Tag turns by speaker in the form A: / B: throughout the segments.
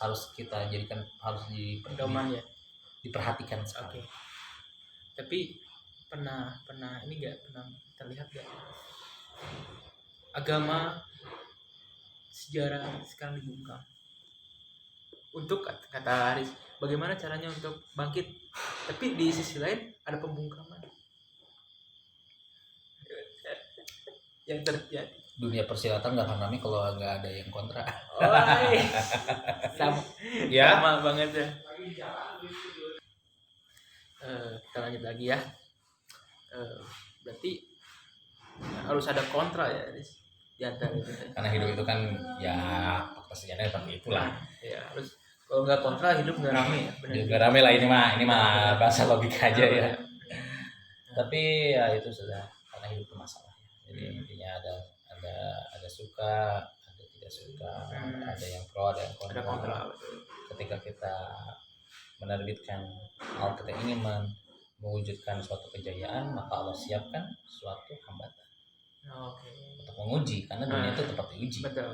A: harus kita jadikan, harus
B: pedoman ya.
A: diperhatikan
B: Oke.
A: sekali.
B: Tapi pernah ini nggak pernah terlihat nggak agama sejarah sekarang dibungkam? Untuk kata Haris, bagaimana caranya untuk bangkit? Tapi di sisi lain ada pembungkaman yang terjadi.
A: Dunia persilatan nggak akan rame kalau nggak ada yang kontra.
B: Sama,
A: Ya.
B: sama banget ya. Kita lanjut lagi ya. Berarti harus ada kontra ya di antara itu.
A: Karena hidup itu kan ya fakta sejarahnya seperti itulah.
B: Ya harus, kalau nggak kontra hidup nggak rame ya. Benar.
A: Nggak rame lah, ini mah bahasa logika aja ya. Tapi ya itu sudah karena hidup bermasalah. Jadi intinya ada suka, ada tidak suka, ada yang pro, ada yang kontra.
B: Ada kontra, betul.
A: Ketika kita menerbitkan hal, kita ingin mewujudkan suatu kejayaan, maka Allah siapkan suatu hambatan untuk menguji, karena dunia itu tempat diuji.
B: Betul.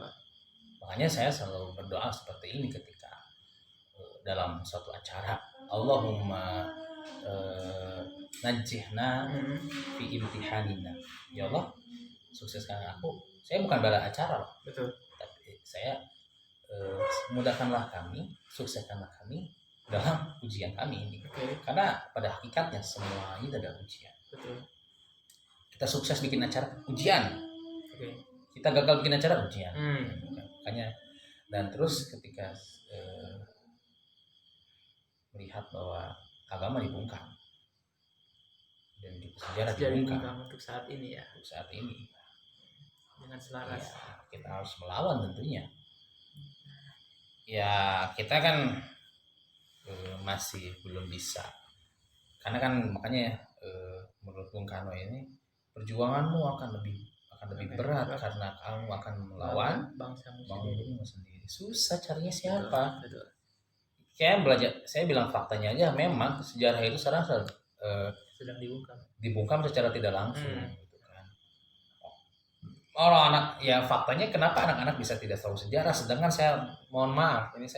A: Makanya saya selalu berdoa seperti ini ketika dalam suatu acara, Allahumma najjihna fi imtihanina. Ya Allah, sukseskan aku. Saya bukan bala acara loh.
B: Betul.
A: Tapi saya mudahkanlah kami, sukseskanlah kami dalam ujian kami ini. Karena pada hakikatnya semua ini adalah ujian.
B: Betul.
A: Kita sukses bikin acara, ujian. Kita gagal bikin acara, ujian. Makanya, dan terus ketika melihat bahwa agama dibungkam dan sejarah dibungkam
B: untuk saat ini ya.
A: Untuk saat ini
B: dengan selaras.
A: Ya, kita harus melawan tentunya. Ya kita kan masih belum bisa, karena kan makanya menurut Bung Karno ini, perjuanganmu akan lebih berat karena kamu akan melawan bangsamu sendiri. Susah caranya siapa? Betul. Saya bilang faktanya aja, memang sejarah itu sekarang
B: sedang
A: dibungkam secara tidak langsung. Gitu kan. Orang anak, ya faktanya kenapa anak-anak bisa tidak tahu sejarah, sedangkan saya, mohon maaf, ini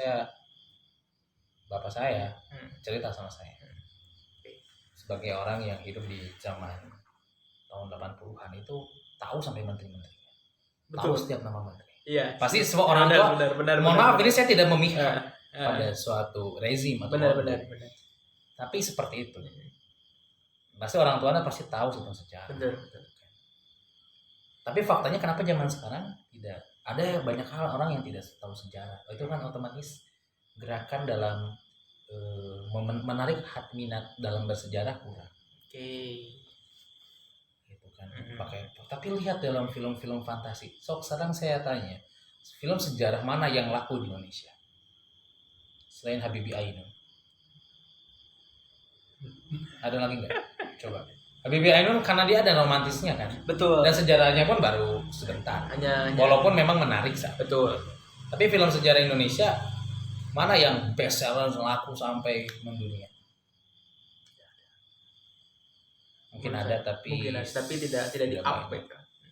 A: bapak saya cerita sama saya sebagai orang yang hidup di zaman tahun 80-an itu tahu sampai menteri-menteri, tahu setiap nama menteri.
B: Iya.
A: Pasti semua orang tua. Benar, mohon maaf, ini saya tidak memihak pada suatu rezim atau
B: benar.
A: Tapi seperti itu. Pasti orang tuanya pasti tahu tentang sejarah.
B: Betul.
A: Tapi faktanya kenapa zaman sekarang tidak ada banyak hal orang yang tidak tahu sejarah. Itu kan otomatis gerakan dalam menarik hati minat dalam bersejarah kurang. Gitu kan. Tapi lihat dalam film-film fantasi. Sekarang saya tanya, film sejarah mana yang laku di Indonesia selain Habibie Ainun? Ada lagi nggak? Coba. Habibie Ainun karena dia ada romantisnya kan.
B: Betul.
A: Dan sejarahnya pun baru sebentar. Hanya. Walaupun memang menarik sah.
B: Betul.
A: Tapi film sejarah Indonesia mana yang best seller laku sampai mendunia? Mungkin ada tapi
B: tidak di-up.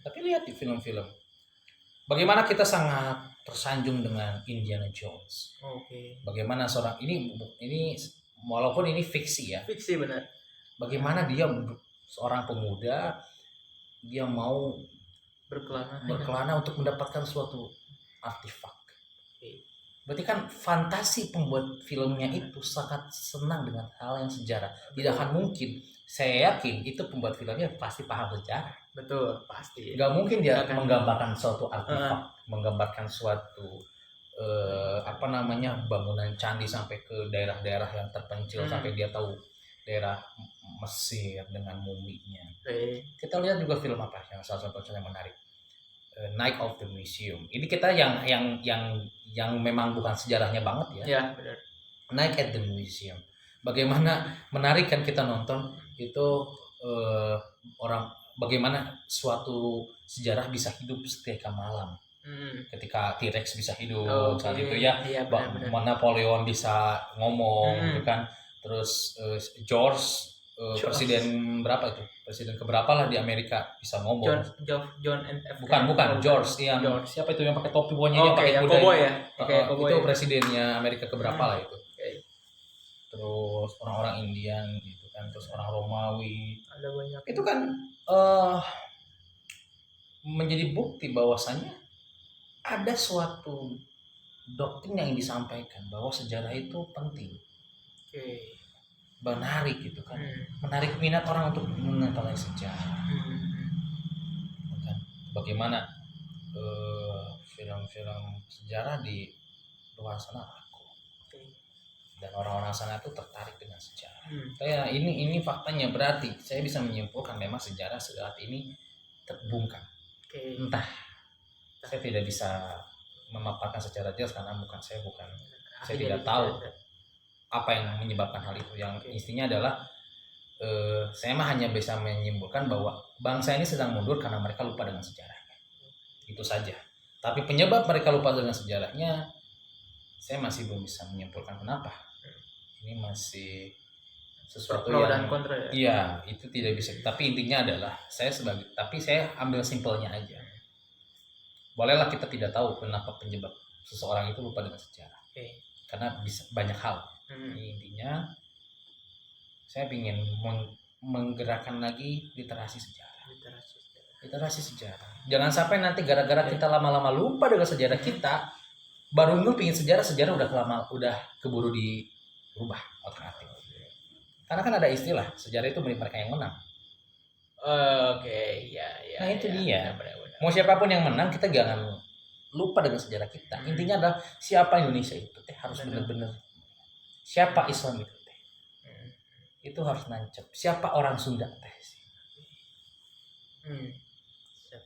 A: Tapi lihat di film-film. Bagaimana kita sangat tersanjung dengan Indiana Jones. Bagaimana seorang ini walaupun ini fiksi ya.
B: Fiksi benar.
A: Bagaimana dia seorang pemuda, dia mau berkelana untuk mendapatkan suatu artefak. Berarti kan fantasi pembuat filmnya itu sangat senang dengan hal yang sejarah. Tidak akan mungkin, saya yakin itu pembuat filmnya pasti paham sejarah.
B: Betul, pasti.
A: Gak mungkin dia menggambarkan suatu artefak, menggambarkan suatu bangunan candi sampai ke daerah-daerah yang terpencil, sampai dia tahu daerah Mesir dengan muminya. Kita lihat juga film apa yang salah satu yang menarik, Night of the Museum. Ini kita yang memang bukan sejarahnya banget ya.
B: Ya, benar.
A: Night at the Museum. Bagaimana menarik kan kita nonton itu bagaimana suatu sejarah bisa hidup ketika malam. Ketika T-Rex bisa hidup saat itu ya, benar. Napoleon bisa ngomong gitu kan. Terus George presiden berapa itu? Presiden keberapa lah di Amerika bisa ngomong.
B: John and F.
A: Bukan George yang
B: George.
A: siapa itu yang pakai topi pokoknya dia
B: Oke,
A: pakai
B: yang
A: kuda.
B: cowboy ya.
A: Itu presidennya Amerika keberapa lah itu.
B: Oke.
A: Terus orang-orang Indian gitu kan, terus orang Romawi.
B: Ada banyak.
A: Itu kan menjadi bukti bahwasannya ada suatu doktrin yang disampaikan bahwa sejarah itu penting.
B: Oke.
A: Menarik gitu kan. Menarik minat orang untuk mengetahui sejarah. Kan? Bagaimana film-film sejarah di luar sana laku. Dan orang-orang sana itu tertarik dengan sejarah. Kayak ini faktanya, berarti saya bisa menyimpulkan memang sejarah saat ini terbungkam. Entah, saya tidak bisa memaparkan secara jelas karena saya tidak tahu apa yang menyebabkan hal itu. Yang intinya adalah saya mah hanya bisa menyimpulkan bahwa bangsa ini sedang mundur karena mereka lupa dengan sejarahnya. Itu saja. Tapi penyebab mereka lupa dengan sejarahnya, saya masih belum bisa menyimpulkan kenapa. Ini masih sesuatu
B: pro
A: yang
B: dan kontra ya.
A: Iya, itu tidak bisa. Tapi intinya adalah saya ambil simpelnya aja. Bolehlah kita tidak tahu kenapa penyebab seseorang itu lupa dengan sejarah. Karena bisa banyak hal. Intinya saya ingin menggerakkan lagi literasi sejarah. Literasi sejarah. Jangan sampai nanti gara-gara kita lama-lama lupa dengan sejarah kita, baru pingin sejarah udah keburu dirubah alternatif. Karena kan ada istilah sejarah itu milik mereka yang menang.
B: Oke, ya.
A: Nah itu dia.
B: Benar.
A: Mau siapapun yang menang, kita jangan lupa dengan sejarah kita. Intinya adalah siapa Indonesia itu harus benar-benar. Siapa Islam itu itu harus nancep. Siapa orang Sunda
B: Siap.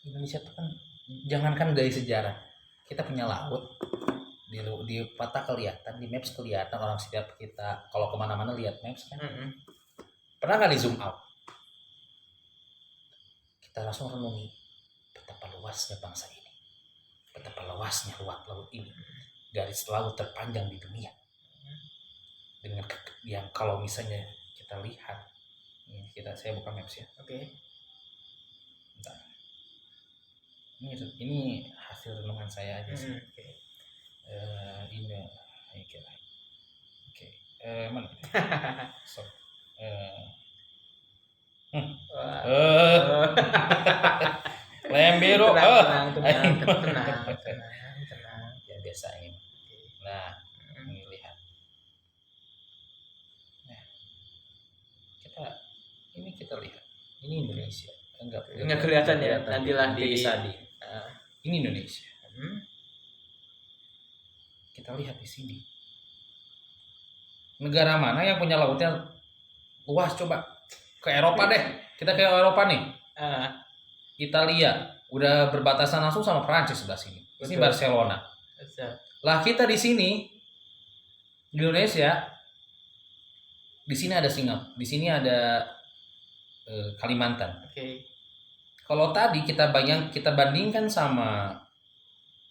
A: Indonesia itu kan jangankan dari sejarah, kita punya laut di peta kelihatan, di maps kelihatan, orang setiap kita kalau kemana-mana lihat maps kan. Pernah nggak di zoom out? Kita langsung renungi betapa luasnya bangsa ini, betapa luasnya ruang laut ini, garis laut terpanjang di dunia. Dengan yang kalau misalnya kita lihat, saya buka maps ya.
B: Oke.
A: Bentar. Ini hasil renungan saya aja sih. Ini oke. Mana? So, lem biru.
B: Tenang.
A: Ya biasa ini. Nah, ini lihat. Nah, kita lihat. Ini Indonesia.
B: Enggak kelihatan ya. Nantilah
A: ini Indonesia. Kita lihat di sini. Negara mana yang punya lautnya luas? Coba ke Eropa deh. Kita ke Eropa nih. Italia udah berbatasan langsung sama Prancis sebelah sini. Ini Barcelona. Lah kita di sini di Indonesia, di sini ada Singapura, di sini ada Kalimantan. Kalau tadi kita bandingkan sama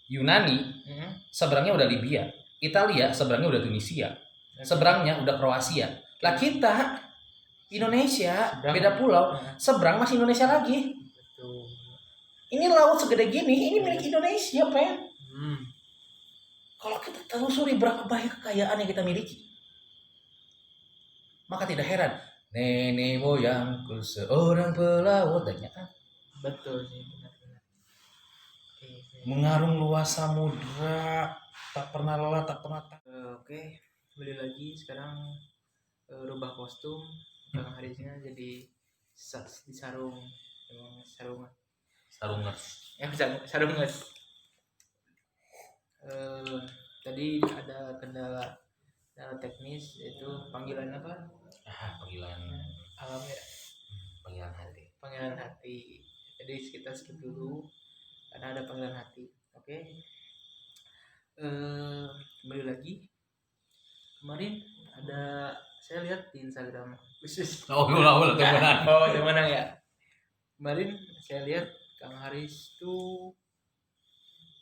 A: Yunani, seberangnya udah Libya. Italia seberangnya udah Tunisia. Seberangnya udah Kroasia. Lah kita Indonesia beda pulau, seberang masih Indonesia lagi. Ini laut segede gini, ini milik Indonesia, Pen. Kalau kita telusuri berapa banyak kekayaan yang kita miliki, maka tidak heran nenek moyangku seorang pelaut banyak kan.
B: Betul sih, benar.
A: Mengarung luas samudra, tak pernah lelah, tak pernah
B: Oke, kembali lagi sekarang rubah kostum. Kang Harisnya jadi di sarungas. Tadi ada kendala teknis, yaitu panggilan apa?
A: Panggilan
B: alam ya. Panggilan hati. Jadi kita skip dulu karena ada panggilan hati. Oke. Kembali lagi. Kemarin ada saya lihat di Instagram. Gimana ya? Kemarin saya lihat Kang Haris tuh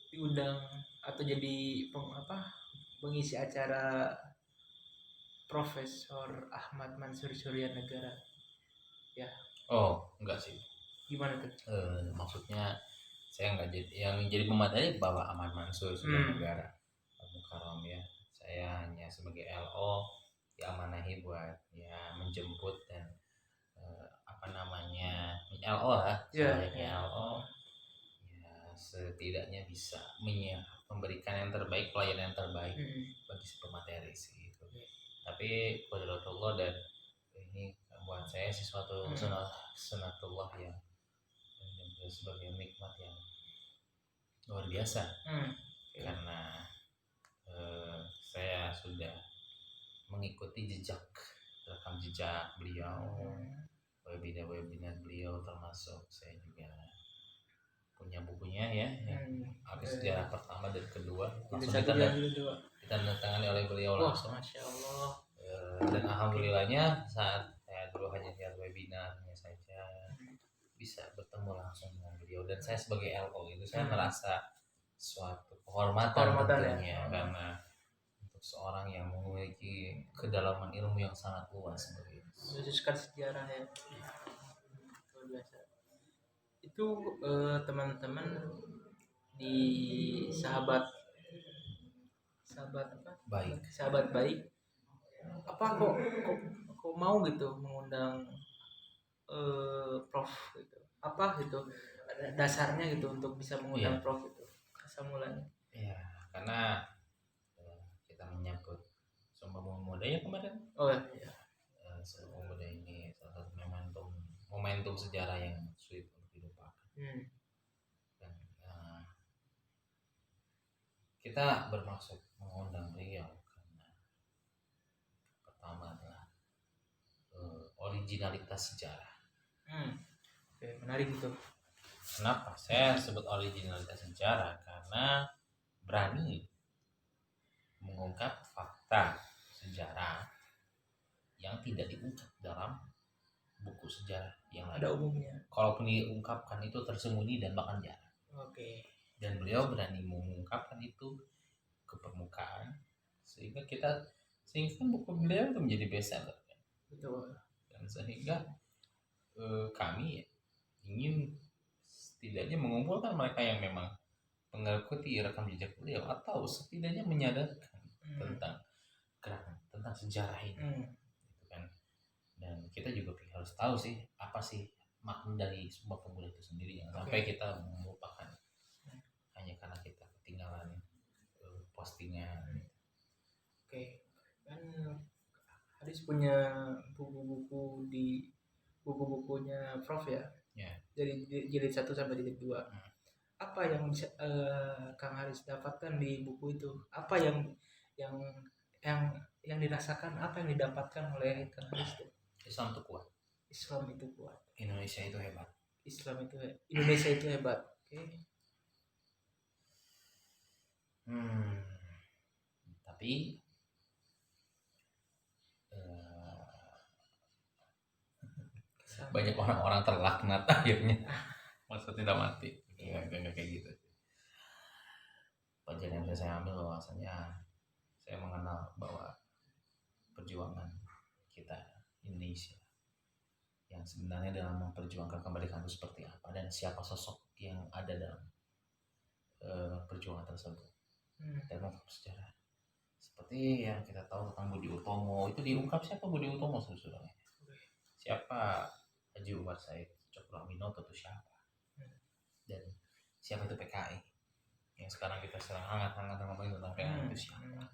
B: diundang atau jadi pengisi acara Profesor Ahmad Mansur Surya Negara. Ya,
A: Oh, enggak sih.
B: gimana tuh?
A: Maksudnya saya nggak jadi yang jadi pemateri Bapak Ahmad Mansur Surya Negara Mukarram ya. Saya hanya sebagai LO diamanahi buat ya menjemput dan apa namanya LO lah,
B: Ya,
A: selayaknya
B: ya.
A: LO ya, setidaknya bisa memberikan yang terbaik, pelayanan yang terbaik bagi si pemateri sih itu. Tapi qadratullah, dan ini buat saya sesuatu sunatullah yang sebagai nikmat yang luar biasa. Karena saya sudah mengikuti rekam jejak beliau, webinar beliau, termasuk saya juga punya bukunya ya, yang sejarah pertama dan kedua langsung ditandatangani oleh beliau langsung.
B: Masya Allah.
A: Dan alhamdulillahnya saat saya dulu hanya lihat webinarnya saja bisa bertemu langsung dengan beliau, dan saya sebagai LO itu saya merasa suatu kehormatan tentunya ya. Karena untuk seorang yang memiliki kedalaman ilmu yang sangat luas
B: khususkan sejarah ya, luar biasa. Itu teman-teman di sahabat baik apa kok mau gitu mengundang Prof gitu, apa gitu dasarnya gitu untuk bisa mengundang Prof itu asal mulanya?
A: Ya, karena kita menyambut Sumpah Pemuda ya kemarin.
B: Iya.
A: Sumpah Pemuda ini salah satu momentum sejarah yang sulit untuk dilupakan. Dan kita bermaksud mengundang beliau karena pertama adalah originalitas sejarah.
B: Oke, menarik itu.
A: Kenapa saya sebut originalitas sejarah? Karena berani mengungkap fakta sejarah yang tidak diungkap dalam buku sejarah yang
B: ada umumnya.
A: Kalaupun diungkapkan itu tersembunyi dan bahkan jarang. Dan beliau berani mengungkapkan itu ke permukaan sehingga buku beliau itu menjadi bestseller.
B: Betul.
A: Dan sehingga kami ingin setidaknya mengumpulkan mereka yang memang mengikuti rekam jejak beliau atau setidaknya menyadarkan tentang sejarah ini, gitu kan. Dan kita juga harus tahu sih apa sih makna dari Sumpah Pemuda itu sendiri, yang sampai kita melupakan hanya karena kita ketinggalan postingan.
B: Kan Haris punya buku-bukunya Prof ya. Dari jilid 1 sampai jilid 2. Apa yang bisa Kang Haris dapatkan di buku itu? Apa yang dirasakan, apa yang didapatkan oleh Kang Haris itu?
A: Islam itu kuat.
B: Indonesia itu hebat.
A: Tapi banyak orang-orang terlaknat akhirnya masa tidak mati. Enggak kayak gitu. Pelajaran yang saya ambil bahwasanya saya mengenal bahwa perjuangan kita Indonesia yang sebenarnya dalam memperjuangkan kemerdekaan itu seperti apa dan siapa sosok yang ada dalam perjuangan tersebut. Dan mengungkap sejarah seperti yang kita tahu tentang Budi Utomo, itu diungkap siapa Budi Utomo sebenarnya, siapa Haji Umar Said Cokroaminoto itu siapa, dan siapa itu PKI yang sekarang kita sedang hangat-hangat ngomongin tentang PKI itu siapa.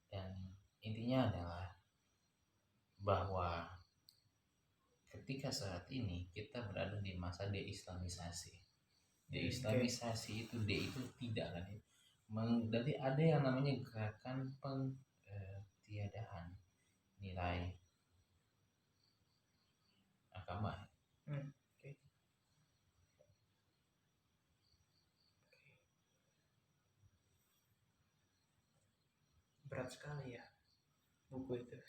A: Dan intinya adalah bahwa ketika saat ini kita berada di masa deislamisasi. Deislamisasi itu itu tidak kan, jadi ada yang namanya gerakan pentiadaan nilai agama.
B: Berat sekali ya buku itu.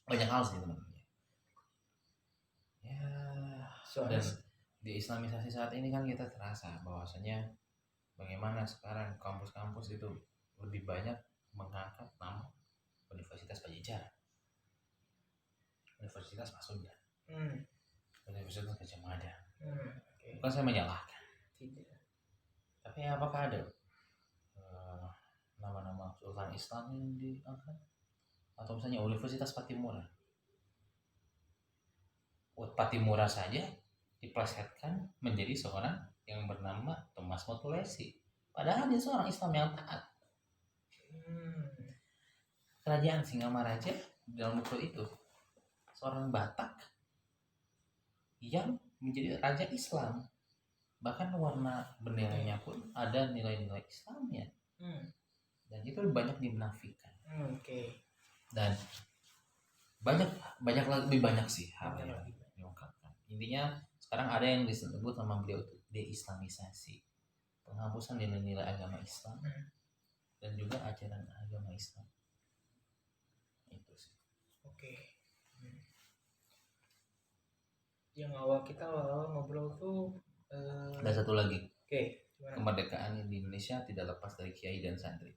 A: Banyak hal sih teman-teman. Ya, dan di islamisasi saat ini kan kita terasa bahwasanya bagaimana sekarang kampus-kampus itu lebih banyak mengangkat nama Universitas Pajajaran, Universitas Pasundan, Universitas Gajah Mada.
B: Oke.
A: Bukan saya menyalahkan,
B: Tidak.
A: tapi apakah ada nama-nama Sultan Islam yang diangkat? Atau misalnya Universitas Patimura. Patimura saja diplesetkan menjadi seorang yang bernama Thomas Motulesi. Padahal dia seorang Islam yang taat. Kerajaan Singamaraja dalam buku itu seorang Batak yang menjadi raja Islam. Bahkan warna benderanya pun ada nilai-nilai Islamnya. Dan itu banyak dimenafikan.
B: Oke.
A: Dan lebih banyak sih hal yang diungkapkan. Intinya sekarang ada yang disebut sama beliau itu deislamisasi, penghapusan nilai-nilai agama Islam dan juga ajaran agama Islam. Itu sih.
B: Oke. Yang kita awal ngobrol tuh
A: Ada satu lagi.
B: Oke.
A: Kemerdekaan di Indonesia tidak lepas dari kiai dan santri.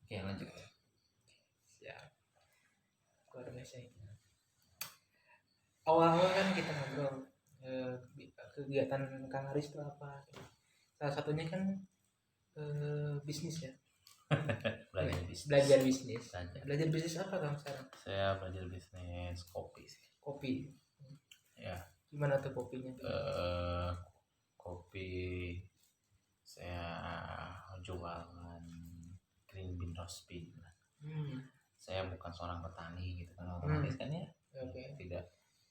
A: Oke, lanjut.
B: Siap. Luar biasa itu. Awal-awal kan kita ngobrol kegiatan Kang Haris itu apa? Salah satunya kan bisnis ya. Belajar bisnis. Belajar bisnis apa Kang sekarang?
A: Saya belajar bisnis kopi sih.
B: Kopi.
A: Ya.
B: Gimana tuh kopinya?
A: Kopi saya jualan green bean roast bean. Saya bukan seorang petani gitu kan, otomatis kan ya.
B: Okay.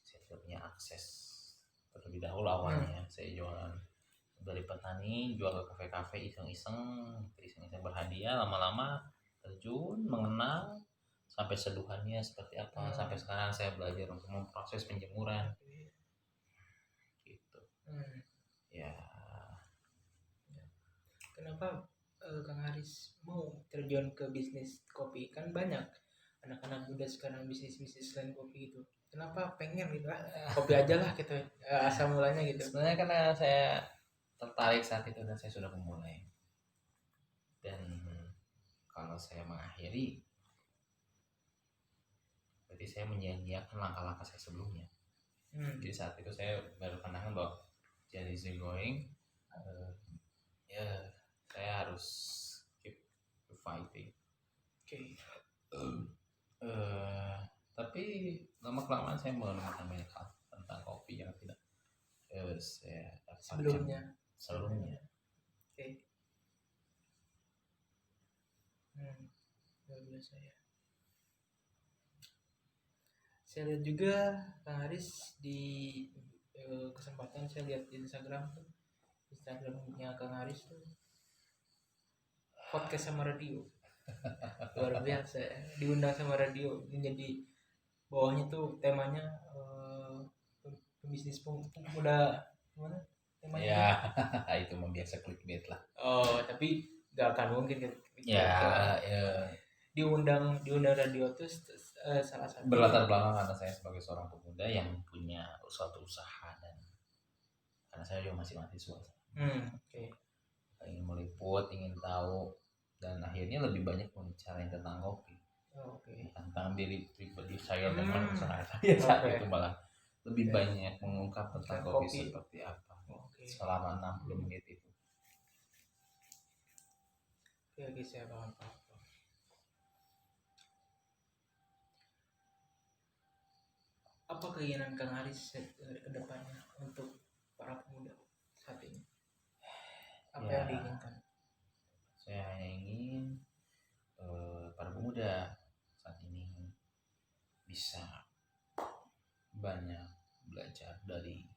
A: Saya tidak punya akses terlebih dahulu awalnya. Saya jualan dari petani, jual ke kafe-kafe iseng-iseng berhadiah, lama-lama terjun, mengenal sampai seduhannya seperti apa. Sampai sekarang saya belajar untuk memproses penjemuran. Gitu. Ya.
B: Kenapa Kang Haris mau terjun ke bisnis kopi? Kan banyak anak-anak muda sekarang bisnis selain kopi itu. Kenapa pengen gitu kopi aja lah gitu, asal mulanya gitu?
A: Sebenarnya karena saya tertarik saat itu dan saya sudah memulai. Dan kalau saya mengakhiri, berarti saya menyia-nyiakan langkah-langkah saya sebelumnya. Jadi saat itu saya baru pandangan bahwa jadi easy going, ya saya harus keep fighting.
B: Oke.
A: Tapi lama kelamaan saya menemukan banyak hal tentang kopi yang tidak saya
B: sebelumnya. Oke. Luar biasa ya. Saya lihat juga Kang Haris di kesempatan saya lihat di Instagramnya Kang Haris tuh podcast sama radio. Luar biasa ya. Diundang sama radio, menjadi bawahnya tuh temanya pembisnis pemuda gimana temanya?
A: Ya, itu membiasa clickbait lah.
B: Oh, tapi gak akan mungkin gitu.
A: Ya.
B: Diundang radio tuh salah satu
A: berlatar belakang karena saya sebagai seorang pemuda yang punya suatu usaha dan karena saya juga masih mahasiswa.
B: Okay.
A: Ingin meliput, ingin tahu, dan akhirnya lebih banyak membicarain tentang kopi. Tentang diri pribadi saya dengan usaha saya saat itu malah lebih banyak mengungkap tentang kopi seperti apa selama 60 menit itu.
B: Oke, saya paham. Apa keinginan Kang Haris ke depannya untuk para pemuda saat ini? Apa yang diinginkan?
A: Saya hanya ingin para pemuda saat ini bisa banyak belajar dari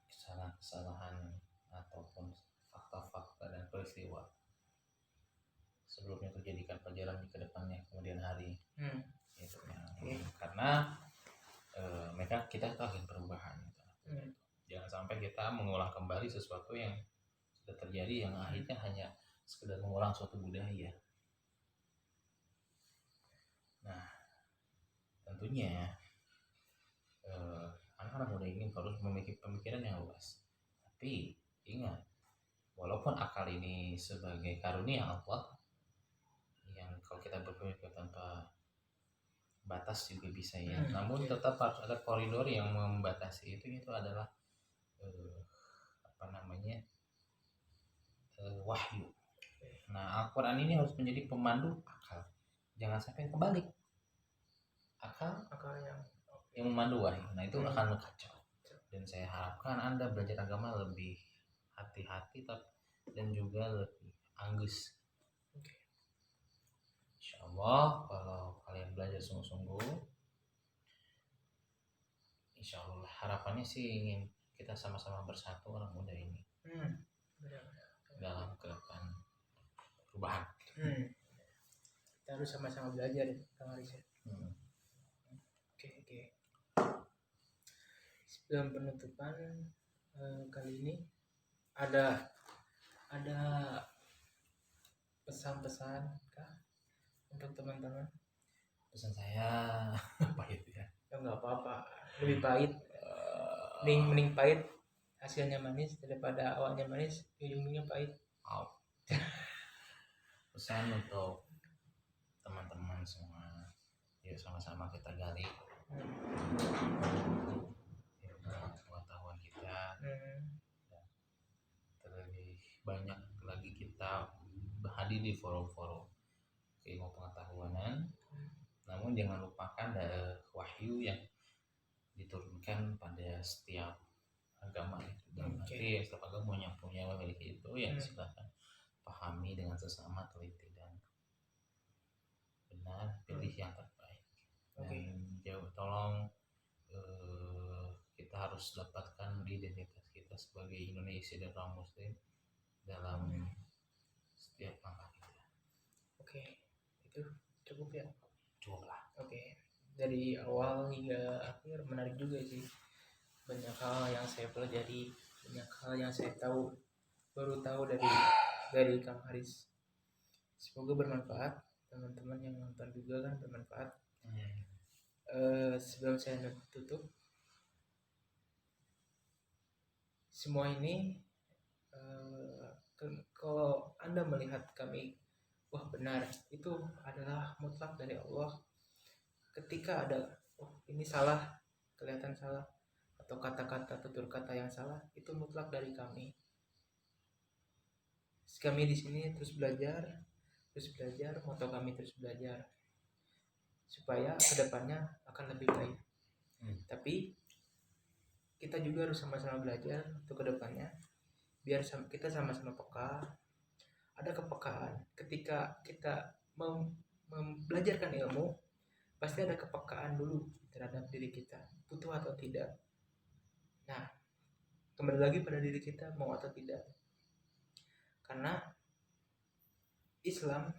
A: kesalahan ataupun fakta-fakta dan peristiwa sebelumnya terjadikan pelajaran di kedepannya kemudian hari. Gitu, karena kita akan perubahan gitu. Jangan sampai kita mengulang kembali sesuatu yang sudah terjadi yang akhirnya hanya sekedar mengulang suatu budaya. Nah, tentunya anak-anak muda ini harus memiliki pemikiran yang luas. Tapi ingat, walaupun akal ini sebagai karunia Allah, kalau kita berpikir tanpa batas juga bisa ya.
B: Hmm,
A: Namun
B: oke.
A: tetap harus ada koridor yang membatasi itu adalah apa namanya wahyu. Nah, Al-Quran ini harus menjadi pemandu akal. Jangan sampai kebalik. Akal
B: Akal
A: yang memandu wahyu. Nah, itu
B: Hmm.
A: akan kacau. Dan saya harapkan Anda belajar agama lebih hati-hati dan juga lebih anggus.
B: Oke.
A: Insya Allah kalau kalian belajar sungguh-sungguh, insya Allah harapannya sih ingin kita sama-sama bersatu orang muda ini
B: Benar-benar.
A: dalam ke depan perubahan.
B: Kita harus sama-sama belajar ya, Kang Aris ya. Oke. Sebelum penutupan kali ini ada pesan-pesan kah untuk teman-teman?
A: Pesan saya pahit ya.
B: Ya nggak apa-apa, lebih pahit. Mending pahit hasilnya manis daripada awalnya manis ujung-ujungnya pahit.
A: Pesan untuk teman-teman semua, yuk sama-sama kita gali pengetahuan kita, terlebih banyak lagi kita hadir di forum-forum ilmu pengetahuan. Namun jangan lupakan wahyu yang diturunkan pada setiap agama itu. Dan nanti setiap agama yang punya memiliki itu yang silakan pahami dengan sesama, teliti dan benar, pilih yang terbaik. Dan tolong kita harus dapatkan identitas kita sebagai Indonesia dan orang Muslim dalam setiap langkah kita.
B: Oke, itu cukup ya.
A: Cukup lah.
B: Oke, dari awal hingga akhir menarik juga sih. Banyak hal yang saya pelajari, banyak hal yang saya baru tahu dari Kang Haris. Semoga bermanfaat, teman-teman yang nonton juga kan bermanfaat. Sebelum saya tutup, semua ini kalau Anda melihat kami, wah benar, itu adalah mutlak dari Allah. Ketika ada, ini salah, kelihatan salah, atau kata-kata tutur kata yang salah, itu mutlak dari kami. Kami di sini terus belajar, moto kami terus belajar, supaya kedepannya akan lebih baik. Tapi kita juga harus sama-sama belajar untuk kedepannya, biar kita sama-sama peka. Ada kepekaan ketika kita belajarkan ilmu, pasti ada kepekaan dulu terhadap diri kita, butuh atau tidak. Nah, kembali lagi pada diri kita, mau atau tidak. Karena Islam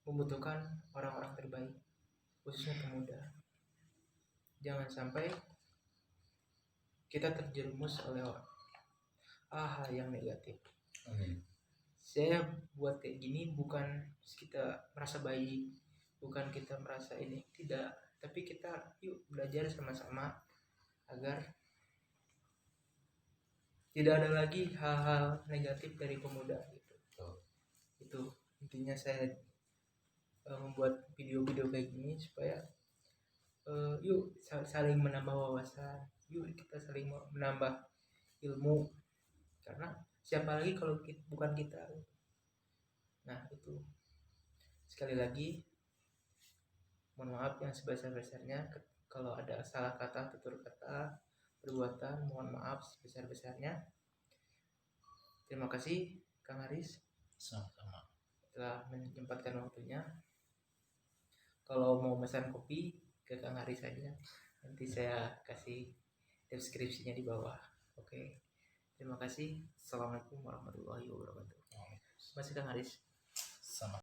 B: membutuhkan orang-orang terbaik, khususnya pemuda. Jangan sampai kita terjerumus oleh hal yang negatif. Saya buat kayak gini bukan kita merasa baik, bukan kita merasa ini, tidak, tapi kita yuk belajar sama-sama agar tidak ada lagi hal-hal negatif dari pemuda gitu. Itu intinya saya membuat video-video kayak gini supaya yuk saling menambah wawasan, yuk kita saling menambah ilmu, karena siapa lagi kalau bukan kita. Nah itu, sekali lagi mohon maaf yang sebesar-besarnya kalau ada salah kata, tutur kata, perbuatan, mohon maaf sebesar-besarnya. Terima kasih Kang Haris
A: sama-sama
B: telah menyempatkan waktunya. Kalau mau pesan kopi ke Kang Haris saja, nanti saya kasih deskripsinya di bawah. Oke. Terima kasih. Assalamualaikum warahmatullahi wabarakatuh. Masih Kang Haris.